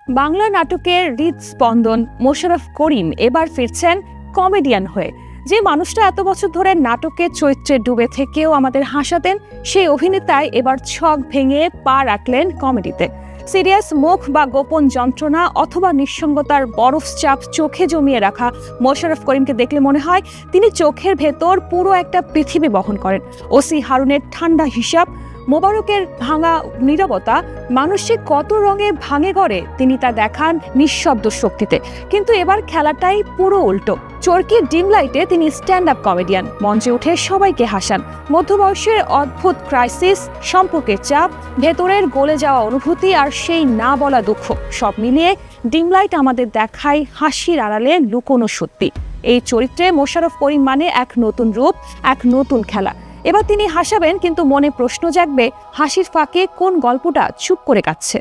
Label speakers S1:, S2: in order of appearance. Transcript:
S1: বাংলা নাটকের হৃদস্পন্দন মোশাররফ করিম এবার ফিরছেন কমেডিয়ান হয়ে। যে মানুষটা এত বছর ধরে নাটকের চরিত্রে ডুবে থেকেও আমাদের হাসাতেন, সেই অভিনেতাই এবার ছক ভেঙে পা রাখলেন কমেডিতে। সিরিয়াস মুখ বা গোপন যন্ত্রণা অথবা নিঃসঙ্গতার বরফ চাপ চোখে জমিয়ে রাখা মোশাররফ করিমকে দেখলে মনে হয় তিনি চোখের ভেতর পুরো একটা পৃথিবী বহন করেন। ওসি হারুনের ঠান্ডা হিসাব, মোবারকের ভাঙা নীরবতা, মানুষের কত রঙে ভাঙে ঘরে তিনি তা দেখান নিঃশব্দ শক্তিতে। কিন্তু এবার খেলাটাই পুরো উল্টো। চরকির ডিম লাইটে তিনি স্ট্যান্ড আপ কমেডিয়ান, মঞ্চে উঠে সবাইকে হাসান। মধ্যবয়সের অদ্ভুত ক্রাইসিস, সম্পর্কের চাপ, ভেতরের গলে যাওয়া অনুভূতি আর সেই না বলা দুঃখ, সব মিলিয়ে ডিম লাইট আমাদের দেখায় হাসির আড়ালে লুকোনো সত্যি। এই চরিত্রে মোশাররফ করিম মানে এক নতুন রূপ, এক নতুন খেলা। এবার তিনি হাসাবেন, কিন্তু মনে প্রশ্ন জাগবে, হাসির ফাঁকে কোন গল্পটা চুপ করে কাটছে।